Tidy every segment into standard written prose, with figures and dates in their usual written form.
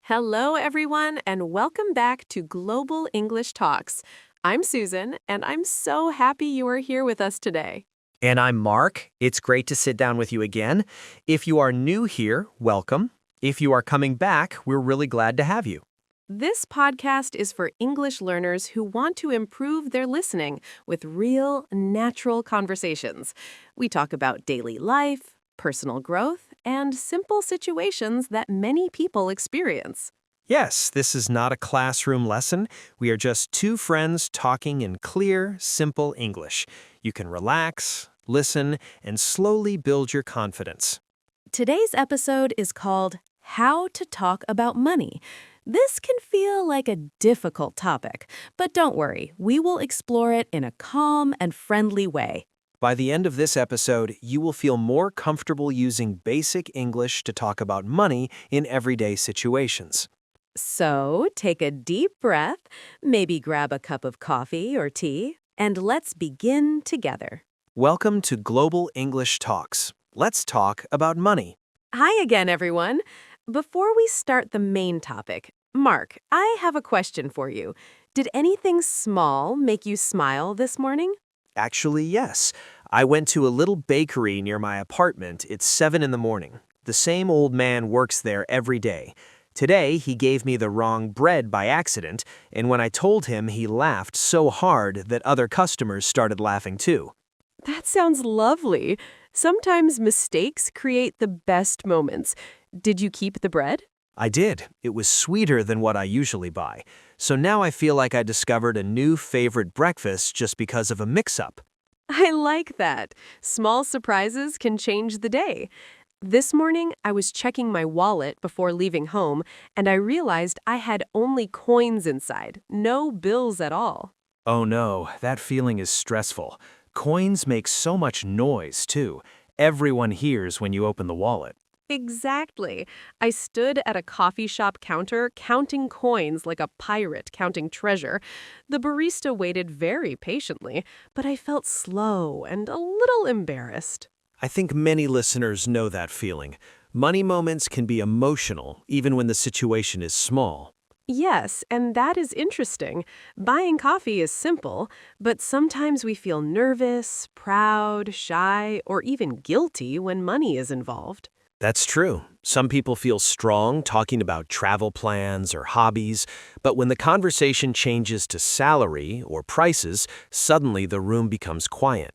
Hello, everyone, and welcome back to Global English Talks. I'm Susan, and I'm so happy you are here with us today. And I'm Mark. It's great to sit down with you again. If you are new here, welcome. If you are coming back, we're really glad to have you. This podcast is for English learners who want to improve their listening with real, natural conversations. We talk about daily life, personal growth, and simple situations that many people experience. Yes, this is not a classroom lesson. We are just two friends talking in clear, simple English. You can relax, listen, and slowly build your confidence. Today's episode is called How to Talk About Money. This can feel like a difficult topic, but don't worry, we will explore it in a calm and friendly way. By the end of this episode, you will feel more comfortable using basic English to talk about money in everyday situations. So take a deep breath, maybe grab a cup of coffee or tea, and let's begin together. Welcome to Global English Talks. Let's talk about money. Hi again, everyone. Before we start the main topic, Mark, I have a question for you. Did anything small make you smile this morning? Actually, yes. I went to a little bakery near my apartment. It's 7 in the morning. The same old man works there every day. Today, he gave me the wrong bread by accident, and when I told him, he laughed so hard that other customers started laughing too. That sounds lovely. Sometimes mistakes create the best moments. Did you keep the bread? I did. It was sweeter than what I usually buy. So now I feel like I discovered a new favorite breakfast just because of a mix-up. I like that. Small surprises can change the day. This morning, I was checking my wallet before leaving home, and I realized I had only coins inside, no bills at all. Oh no, that feeling is stressful. Coins make so much noise, too. Everyone hears when you open the wallet. Exactly. I stood at a coffee shop counter counting coins like a pirate counting treasure. The barista waited very patiently, but I felt slow and a little embarrassed. I think many listeners know that feeling. Money moments can be emotional, even when the situation is small. Yes, and that is interesting. Buying coffee is simple, but sometimes we feel nervous, proud, shy, or even guilty when money is involved. That's true. Some people feel strong talking about travel plans or hobbies, but when the conversation changes to salary or prices, suddenly the room becomes quiet.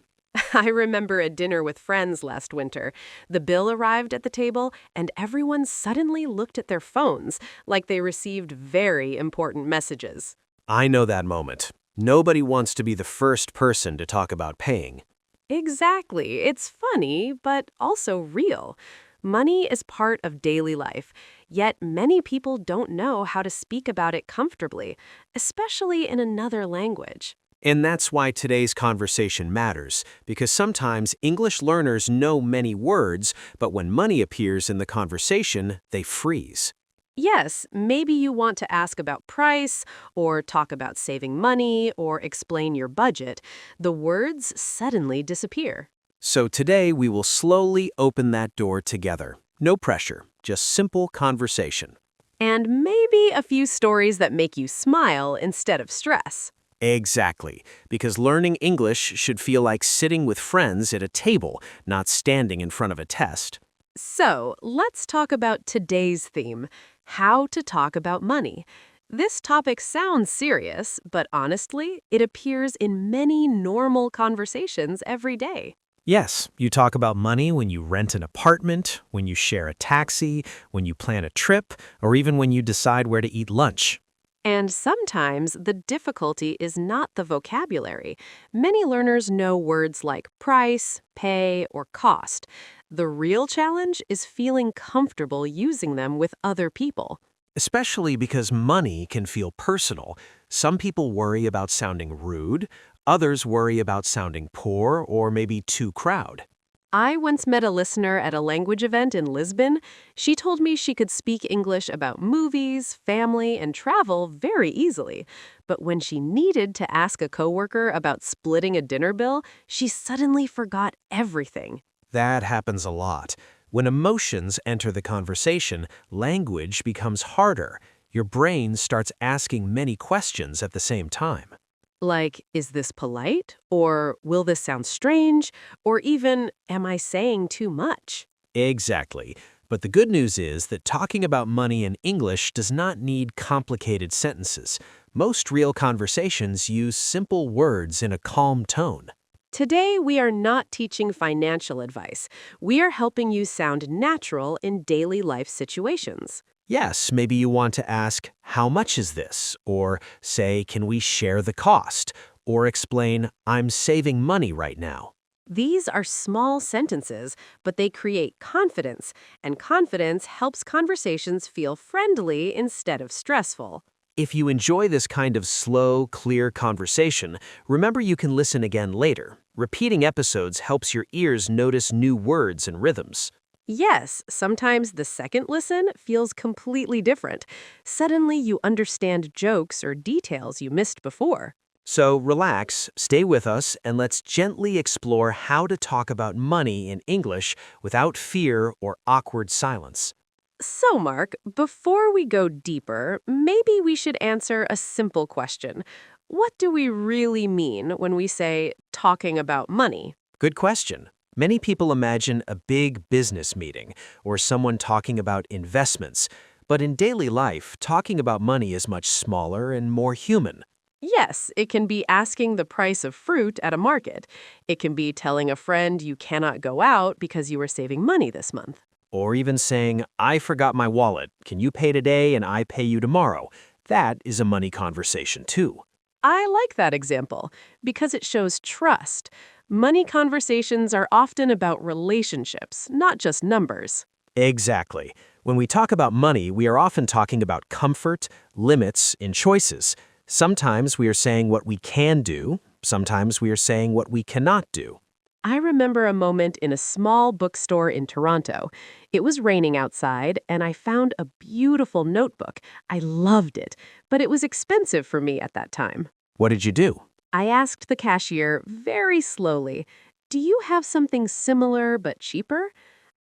I remember a dinner with friends last winter. The bill arrived at the table, and everyone suddenly looked at their phones like they received very important messages. I know that moment. Nobody wants to be the first person to talk about paying. Exactly. It's funny, but also real. Money is part of daily life, yet many people don't know how to speak about it comfortably, especially in another language. And that's why today's conversation matters, because sometimes English learners know many words, but when money appears in the conversation, they freeze. Yes, maybe you want to ask about price, or talk about saving money, or explain your budget. The words suddenly disappear. So today we will slowly open that door together. No pressure, just simple conversation. And maybe a few stories that make you smile instead of stress. Exactly, because learning English should feel like sitting with friends at a table, not standing in front of a test. So, let's talk about today's theme, how to talk about money. This topic sounds serious, but honestly, it appears in many normal conversations every day. Yes, you talk about money when you rent an apartment, when you share a taxi, when you plan a trip, or even when you decide where to eat lunch. And sometimes the difficulty is not the vocabulary. Many learners know words like price, pay, or cost. The real challenge is feeling comfortable using them with other people. Especially because money can feel personal. Some people worry about sounding rude, others worry about sounding poor or maybe too crowd. I once met a listener at a language event in Lisbon. She told me she could speak English about movies, family, and travel very easily. But when she needed to ask a coworker about splitting a dinner bill, she suddenly forgot everything. That happens a lot. When emotions enter the conversation, language becomes harder. Your brain starts asking many questions at the same time. Like, is this polite? Or will this sound strange? Or even, am I saying too much? Exactly. But the good news is that talking about money in English does not need complicated sentences. Most real conversations use simple words in a calm tone. Today, we are not teaching financial advice. We are helping you sound natural in daily life situations. Yes, maybe you want to ask, how much is this? Or say, can we share the cost? Or explain, I'm saving money right now. These are small sentences, but they create confidence, and confidence helps conversations feel friendly instead of stressful. If you enjoy this kind of slow, clear conversation, remember you can listen again later. Repeating episodes helps your ears notice new words and rhythms. Yes, sometimes the second listen feels completely different. Suddenly you understand jokes or details you missed before. So relax, stay with us, and let's gently explore how to talk about money in English without fear or awkward silence. So, Mark, before we go deeper, maybe we should answer a simple question. What do we really mean when we say talking about money? Good question. Many people imagine a big business meeting or someone talking about investments, but in daily life, talking about money is much smaller and more human. Yes, it can be asking the price of fruit at a market. It can be telling a friend you cannot go out because you are saving money this month. Or even saying, I forgot my wallet. Can you pay today and I pay you tomorrow? That is a money conversation too. I like that example because it shows trust. Money conversations are often about relationships, not just numbers. Exactly. When we talk about money, we are often talking about comfort, limits, and choices. Sometimes we are saying what we can do. Sometimes we are saying what we cannot do. I remember a moment in a small bookstore in Toronto. It was raining outside, and I found a beautiful notebook. I loved it, but it was expensive for me at that time. What did you do? I asked the cashier very slowly, "Do you have something similar but cheaper?"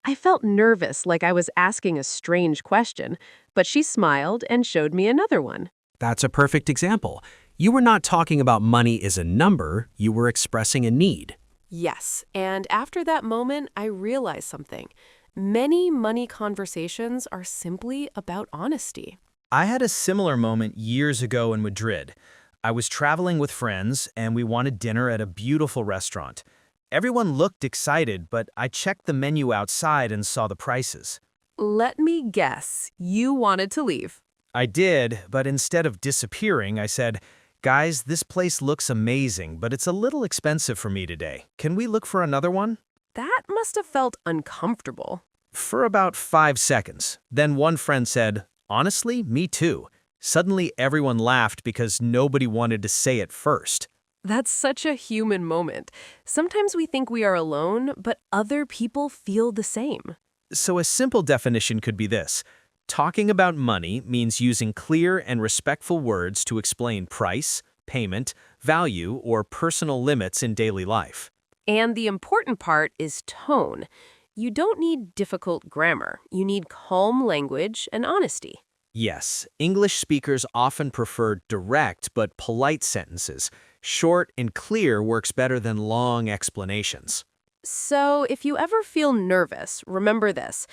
I felt nervous, like I was asking a strange question, but she smiled and showed me another one. That's a perfect example. You were not talking about money as a number, you were expressing a need. Yes, and after that moment, I realized something. Many money conversations are simply about honesty. I had a similar moment years ago in Madrid. I was traveling with friends and we wanted dinner at a beautiful restaurant. Everyone looked excited, but I checked the menu outside and saw the prices. Let me guess, you wanted to leave. I did, but instead of disappearing, I said, "Guys, this place looks amazing, but it's a little expensive for me today. Can we look for another one?" That must have felt uncomfortable. For about 5 seconds. Then one friend said, "Honestly, me too." Suddenly everyone laughed because nobody wanted to say it first. That's such a human moment. Sometimes we think we are alone, but other people feel the same. So a simple definition could be this. Talking about money means using clear and respectful words to explain price, payment, value, or personal limits in daily life. And the important part is tone. You don't need difficult grammar. You need calm language and honesty. Yes, English speakers often prefer direct but polite sentences. Short and clear works better than long explanations. So if you ever feel nervous, remember this.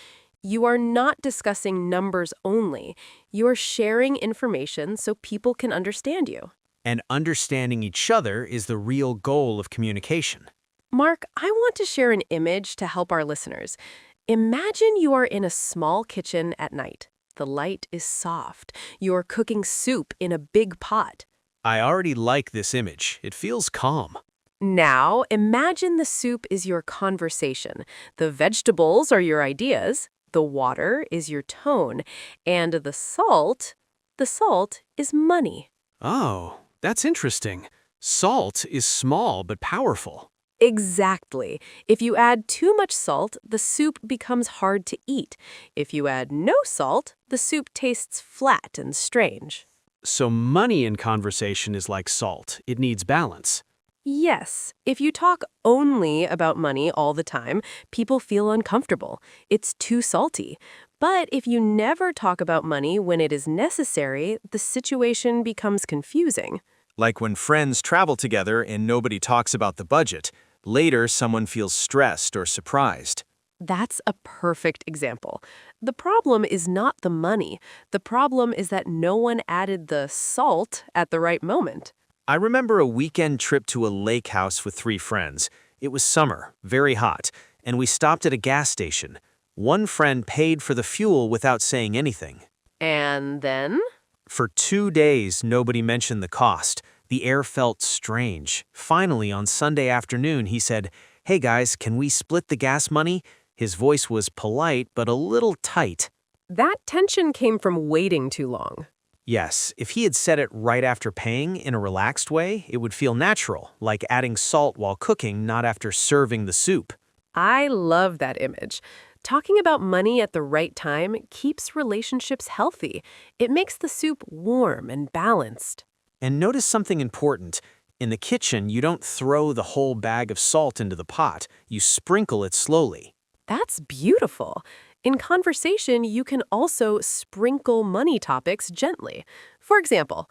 You are not discussing numbers only. You are sharing information so people can understand you. And understanding each other is the real goal of communication. Mark, I want to share an image to help our listeners. Imagine you are in a small kitchen at night. The light is soft. You're cooking soup in a big pot. I already like this image. It feels calm. Now, imagine the soup is your conversation. The vegetables are your ideas. The water is your tone. And the salt is money. Oh, that's interesting. Salt is small but powerful. Exactly. If you add too much salt, the soup becomes hard to eat. If you add no salt, the soup tastes flat and strange. So money in conversation is like salt. It needs balance. Yes, if you talk only about money all the time, people feel uncomfortable. It's too salty. But if you never talk about money when it is necessary, the situation becomes confusing. Like when friends travel together and nobody talks about the budget. Later, someone feels stressed or surprised. That's a perfect example. The problem is not the money. The problem is that no one added the salt at the right moment. I remember a weekend trip to a lake house with 3 friends. It was summer, very hot, and we stopped at a gas station. One friend paid for the fuel without saying anything. And then? For 2 days, nobody mentioned the cost. The air felt strange. Finally, on Sunday afternoon, he said, "Hey guys, can we split the gas money?" His voice was polite, but a little tight. That tension came from waiting too long. Yes, if he had said it right after paying in a relaxed way, it would feel natural, like adding salt while cooking, not after serving the soup. I love that image. Talking about money at the right time keeps relationships healthy. It makes the soup warm and balanced. And notice something important. In the kitchen, you don't throw the whole bag of salt into the pot. You sprinkle it slowly. That's beautiful. In conversation, you can also sprinkle money topics gently. For example,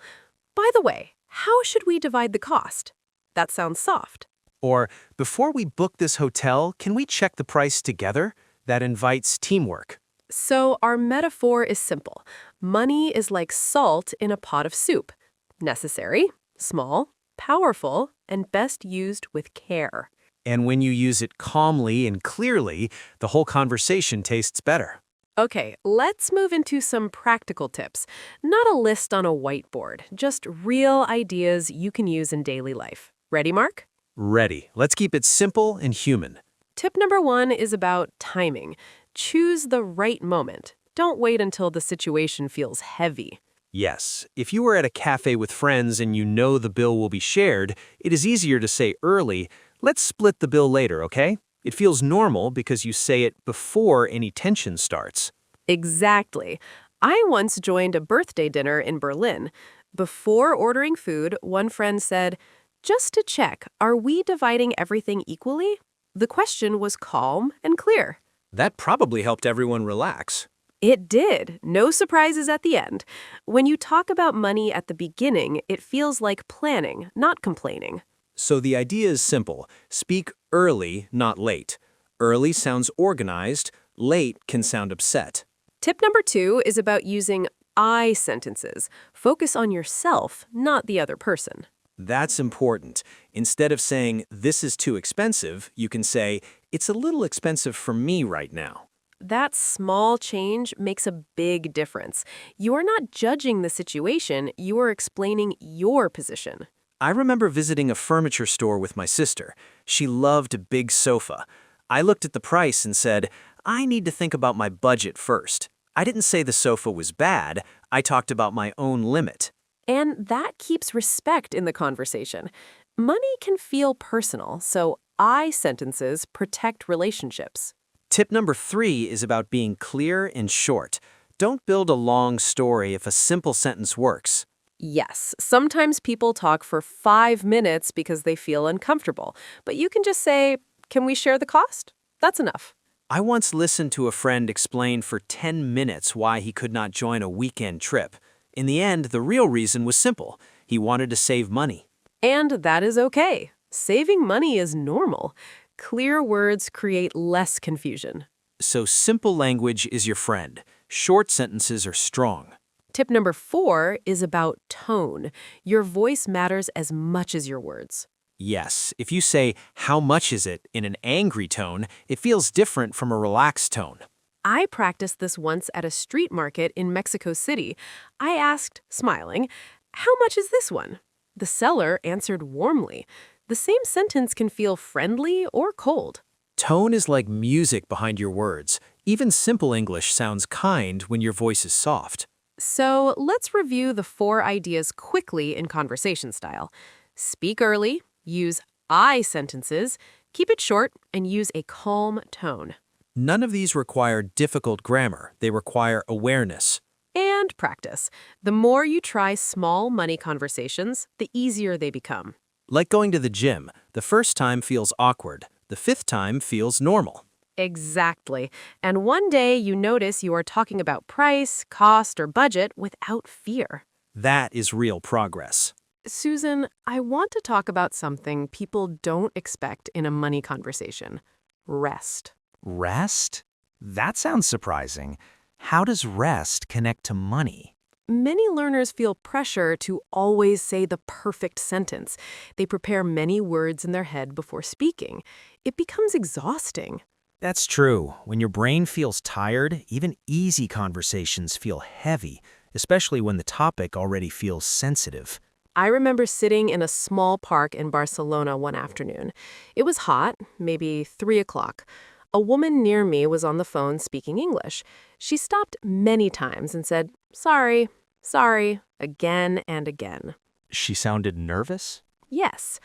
by the way, how should we divide the cost? That sounds soft. Or, before we book this hotel, can we check the price together? That invites teamwork. So our metaphor is simple. Money is like salt in a pot of soup. Necessary, small, powerful, and best used with care. And when you use it calmly and clearly, the whole conversation tastes better. Okay, let's move into some practical tips. Not a list on a whiteboard, just real ideas you can use in daily life. Ready, Mark? Ready. Let's keep it simple and human. Tip number 1 is about timing. Choose the right moment. Don't wait until the situation feels heavy. Yes, if you are at a cafe with friends and you know the bill will be shared, it is easier to say early, "Let's split the bill later, okay?" It feels normal because you say it before any tension starts. Exactly. I once joined a birthday dinner in Berlin. Before ordering food, one friend said, "Just to check, are we dividing everything equally?" The question was calm and clear. That probably helped everyone relax. It did. No surprises at the end. When you talk about money at the beginning, it feels like planning, not complaining. So the idea is simple. Speak early, not late. Early sounds organized. Late can sound upset. Tip number 2 is about using I sentences. Focus on yourself, not the other person. That's important. Instead of saying, "This is too expensive," you can say, "It's a little expensive for me right now." That small change makes a big difference. You are not judging the situation, you are explaining your position. I remember visiting a furniture store with my sister. She loved a big sofa. I looked at the price and said, "I need to think about my budget first." I didn't say the sofa was bad. I talked about my own limit. And that keeps respect in the conversation. Money can feel personal, so I sentences protect relationships. Tip number 3 is about being clear and short. Don't build a long story if a simple sentence works. Yes, sometimes people talk for 5 minutes because they feel uncomfortable, but you can just say, "Can we share the cost?" That's enough. I once listened to a friend explain for 10 minutes why he could not join a weekend trip. In the end, the real reason was simple. He wanted to save money. And that is okay. Saving money is normal. Clear words create less confusion. So simple language is your friend. Short sentences are strong. Tip number 4 is about tone. Your voice matters as much as your words. Yes, if you say, "How much is it?" in an angry tone, it feels different from a relaxed tone. I practiced this once at a street market in Mexico City. I asked, smiling, "How much is this one?" The seller answered warmly. The same sentence can feel friendly or cold. Tone is like music behind your words. Even simple English sounds kind when your voice is soft. So let's review the 4 ideas quickly in conversation style. Speak early, use I sentences, keep it short, and use a calm tone. None of these require difficult grammar. They require awareness. And practice. The more you try small money conversations, the easier they become. Like going to the gym, the first time feels awkward, the fifth time feels normal. Exactly. And one day you notice you are talking about price, cost, or budget without fear. That is real progress. Susan, I want to talk about something people don't expect in a money conversation. Rest. Rest? That sounds surprising. How does rest connect to money? Many learners feel pressure to always say the perfect sentence. They prepare many words in their head before speaking. It becomes exhausting. That's true. When your brain feels tired, even easy conversations feel heavy, especially when the topic already feels sensitive. I remember sitting in a small park in Barcelona one afternoon. It was hot, maybe 3 o'clock. A woman near me was on the phone speaking English. She stopped many times and said, "Sorry, sorry," again and again. She sounded nervous? Yes.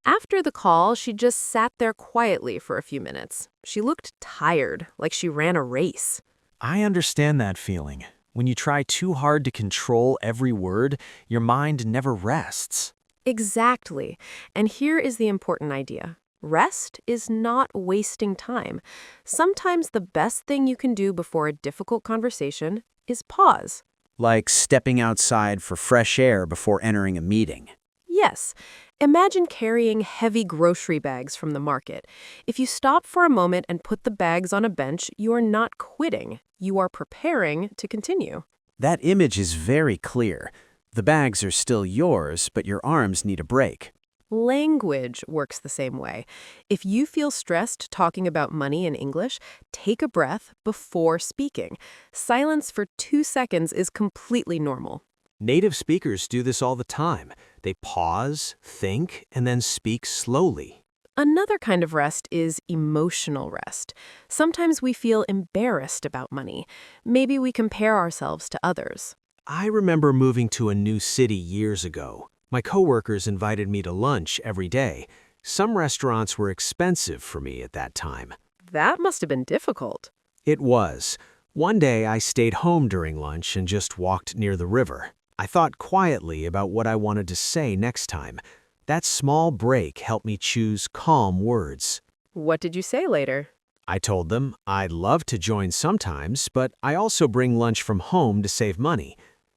After the call, she just sat there quietly for a few minutes. She looked tired, like she ran a race. I understand that feeling. When you try too hard to control every word, your mind never rests. Exactly. And here is the important idea. Rest is not wasting time. Sometimes the best thing you can do before a difficult conversation is pause. Like stepping outside for fresh air before entering a meeting. Yes. Imagine carrying heavy grocery bags from the market. If you stop for a moment and put the bags on a bench, you are not quitting. You are preparing to continue. That image is very clear. The bags are still yours, but your arms need a break. Language works the same way. If you feel stressed talking about money in English, take a breath before speaking. Silence for 2 seconds is completely normal. Native speakers do this all the time. They pause, think, and then speak slowly. Another kind of rest is emotional rest. Sometimes we feel embarrassed about money. Maybe we compare ourselves to others. I remember moving to a new city years ago. My coworkers invited me to lunch every day. Some restaurants were expensive for me at that time. That must have been difficult. It was. One day I stayed home during lunch and just walked near the river. I thought quietly about what I wanted to say next time. That small break helped me choose calm words. What did you say later? I told them I'd love to join sometimes, but I also bring lunch from home to save money.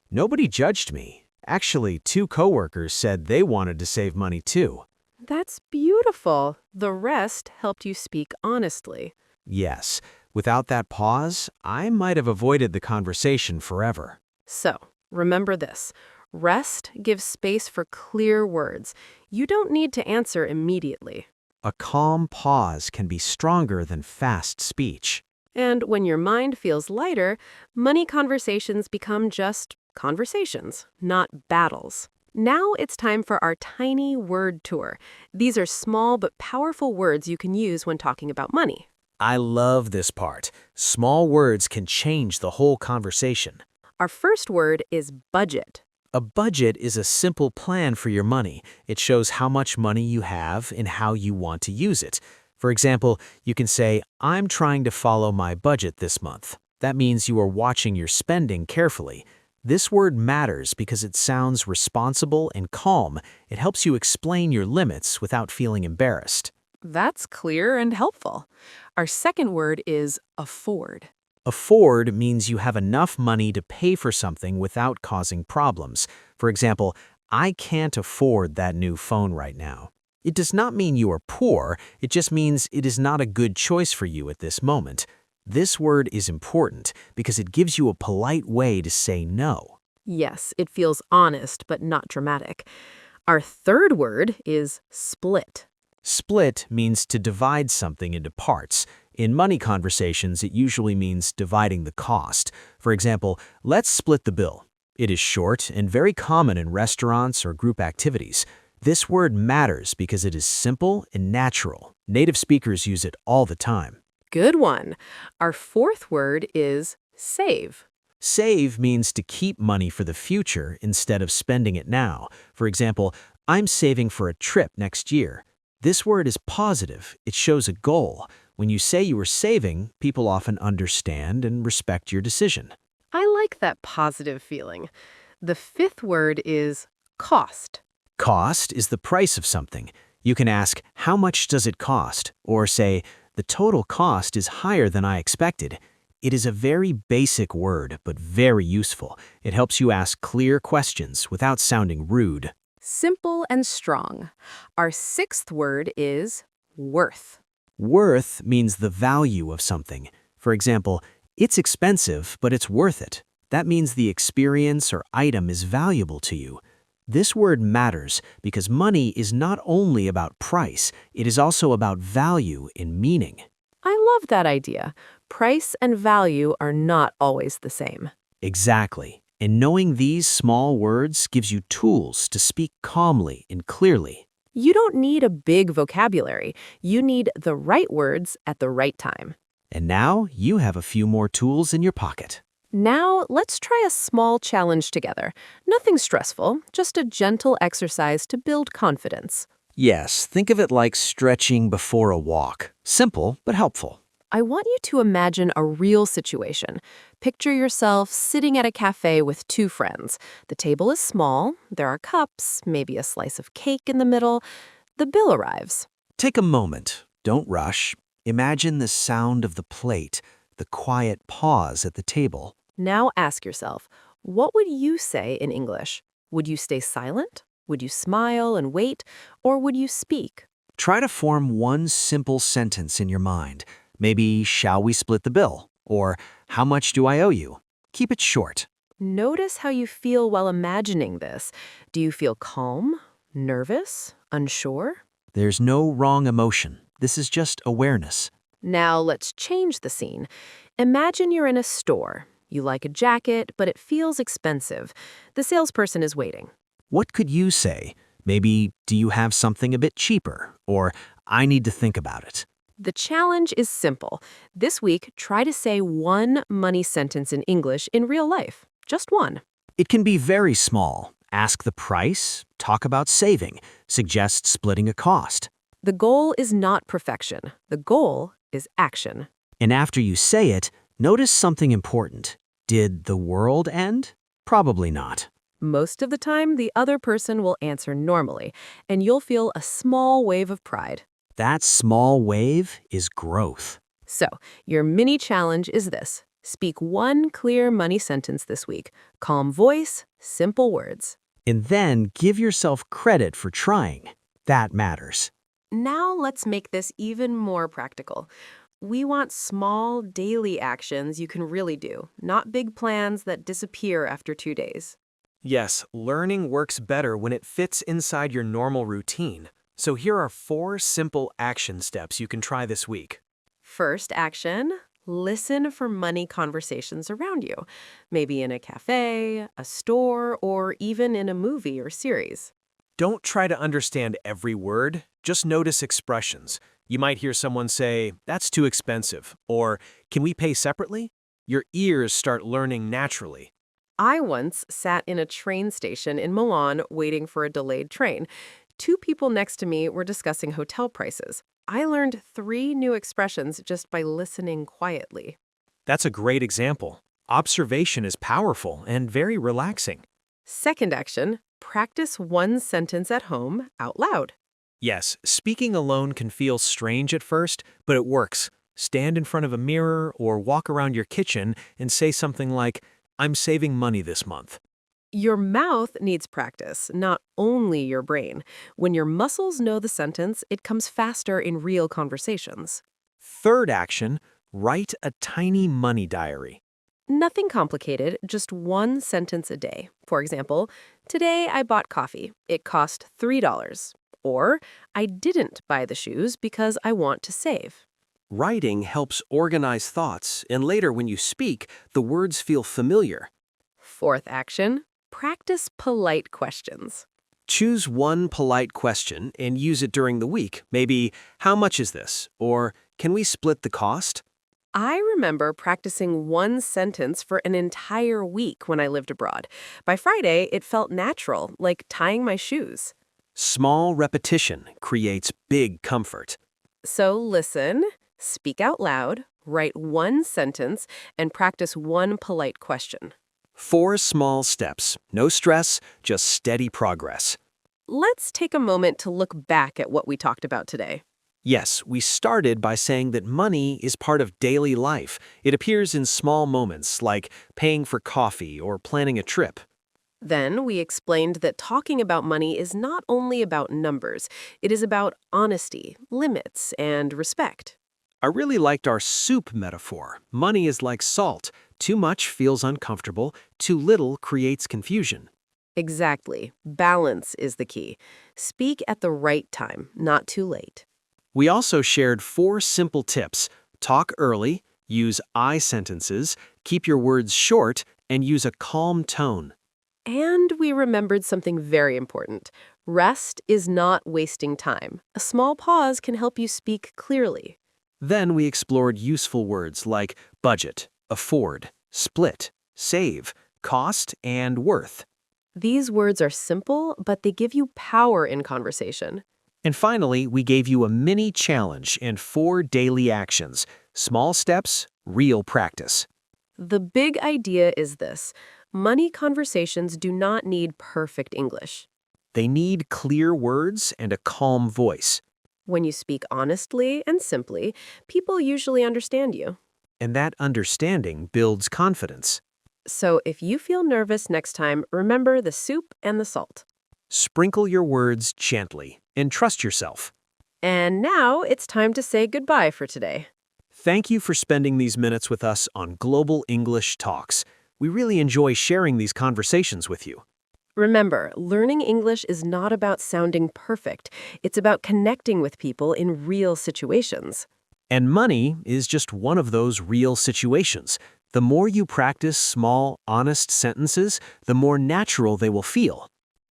Nobody judged me. Actually, 2 coworkers said they wanted to save money too. That's beautiful. The rest helped you speak honestly. Yes, without that pause, I might have avoided the conversation forever. So, remember this. Rest gives space for clear words. You don't need to answer immediately. A calm pause can be stronger than fast speech. And when your mind feels lighter, money conversations become just conversations, not battles. Now it's time for our tiny word tour. These are small but powerful words you can use when talking about money. I love this part. Small words can change the whole conversation. Our first word is budget. A budget is a simple plan for your money. It shows how much money you have and how you want to use it. For example, you can say, "I'm trying to follow my budget this month." That means you are watching your spending carefully. This word matters because it sounds responsible and calm. It helps you explain your limits without feeling embarrassed. That's clear and helpful. Our second word is afford. Afford means you have enough money to pay for something without causing problems. For example, I can't afford that new phone right now. It does not mean you are poor, it just means it is not a good choice for you at this moment. This word is important because it gives you a polite way to say no. Yes, it feels honest but not dramatic. Our third word is split. Split means to divide something into parts. In money conversations, it usually means dividing the cost. For example, let's split the bill. It is short and very common in restaurants or group activities. This word matters because it is simple and natural. Native speakers use it all the time. Good one. Our fourth word is save. Save means to keep money for the future instead of spending it now. For example, I'm saving for a trip next year. This word is positive. It shows a goal. When you say you are saving, people often understand and respect your decision. I like that positive feeling. The fifth word is cost. Cost is the price of something. You can ask, how much does it cost? Or say, the total cost is higher than I expected. It is a very basic word, but very useful. It helps you ask clear questions without sounding rude. Simple and strong. Our sixth word is worth. Worth means the value of something. For example, it's expensive, but it's worth it. That means the experience or item is valuable to you. This word matters because money is not only about price, it is also about value in meaning. I love that idea. Price and value are not always the same. Exactly. And knowing these small words gives you tools to speak calmly and clearly. You don't need a big vocabulary. You need the right words at the right time. And now you have a few more tools in your pocket. Now, let's try a small challenge together. Nothing stressful, just a gentle exercise to build confidence. Yes, think of it like stretching before a walk. Simple, but helpful. I want you to imagine a real situation. Picture yourself sitting at a cafe with two friends. The table is small, there are cups, maybe a slice of cake in the middle. The bill arrives. Take a moment. Don't rush. Imagine the sound of the plate, the quiet pause at the table. Now ask yourself, what would you say in English? Would you stay silent? Would you smile and wait? Or would you speak? Try to form one simple sentence in your mind. Maybe, shall we split the bill? Or, how much do I owe you? Keep it short. Notice how you feel while imagining this. Do you feel calm, nervous, unsure? There's no wrong emotion. This is just awareness. Now let's change the scene. Imagine you're in a store. You like a jacket, but it feels expensive. The salesperson is waiting. What could you say? Maybe, do you have something a bit cheaper? Or, I need to think about it. The challenge is simple. This week, try to say one money sentence in English in real life. Just one. It can be very small. Ask the price, talk about saving, suggest splitting a cost. The goal is not perfection. The goal is action. And after you say it, notice something important. Did the world end? Probably not. Most of the time, the other person will answer normally, and you'll feel a small wave of pride. That small wave is growth. So, your mini challenge is this. Speak one clear money sentence this week. Calm voice, simple words. And then give yourself credit for trying. That matters. Now let's make this even more practical. We want small, daily actions you can really do, not big plans that disappear after 2 days. Yes, learning works better when it fits inside your normal routine. So here are 4 simple action steps you can try this week. First action, listen for money conversations around you. Maybe in a cafe, a store, or even in a movie or series. Don't try to understand every word, just notice expressions. You might hear someone say, "That's too expensive," or "Can we pay separately?" Your ears start learning naturally. I once sat in a train station in Milan waiting for a delayed train. 2 people next to me were discussing hotel prices. I learned 3 new expressions just by listening quietly. That's a great example. Observation is powerful and very relaxing. Second action, practice one sentence at home out loud. Yes, speaking alone can feel strange at first, but it works. Stand in front of a mirror or walk around your kitchen and say something like, "I'm saving money this month." Your mouth needs practice, not only your brain. When your muscles know the sentence, it comes faster in real conversations. Third action, write a tiny money diary. Nothing complicated, just one sentence a day. For example, today I bought coffee. It cost $3. Or, I didn't buy the shoes because I want to save. Writing helps organize thoughts, and later when you speak, the words feel familiar. Fourth action, practice polite questions. Choose one polite question and use it during the week. Maybe, "How much is this?" Or, "Can we split the cost?" I remember practicing one sentence for an entire week when I lived abroad. By Friday, it felt natural, like tying my shoes. Small repetition creates big comfort. So listen, speak out loud, write one sentence, and practice one polite question. 4 small steps. No stress, just steady progress. Let's take a moment to look back at what we talked about today. Yes, we started by saying that money is part of daily life. It appears in small moments like paying for coffee or planning a trip. Then we explained that talking about money is not only about numbers, it is about honesty, limits, and respect. I really liked our soup metaphor. Money is like salt. Too much feels uncomfortable, too little creates confusion. Exactly. Balance is the key. Speak at the right time, not too late. We also shared 4 simple tips. Talk early, use I sentences, keep your words short, and use a calm tone. And we remembered something very important. Rest is not wasting time. A small pause can help you speak clearly. Then we explored useful words like budget, afford, split, save, cost, and worth. These words are simple, but they give you power in conversation. And finally, we gave you a mini challenge and 4 daily actions. Small steps, real practice. The big idea is this. Money conversations do not need perfect English. They need clear words and a calm voice. When you speak honestly and simply, people usually understand you. And that understanding builds confidence. So if you feel nervous next time, remember the soup and the salt. Sprinkle your words gently and trust yourself. And now it's time to say goodbye for today. Thank you for spending these minutes with us on Global English Talks. We really enjoy sharing these conversations with you. Remember, learning English is not about sounding perfect. It's about connecting with people in real situations. And money is just one of those real situations. The more you practice small, honest sentences, the more natural they will feel.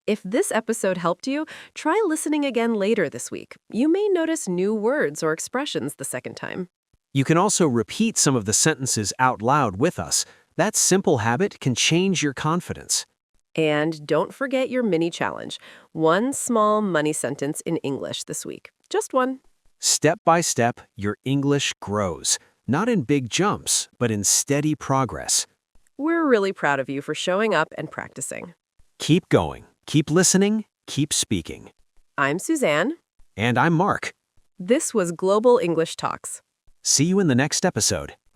If this episode helped you, try listening again later this week. You may notice new words or expressions the second time. You can also repeat some of the sentences out loud with us. That simple habit can change your confidence. And don't forget your mini challenge. One small money sentence in English this week. Just one. Step by step, your English grows. Not in big jumps, but in steady progress. We're really proud of you for showing up and practicing. Keep going. Keep listening. Keep speaking. I'm Suzanne. And I'm Mark. This was Global English Talks. See you in the next episode.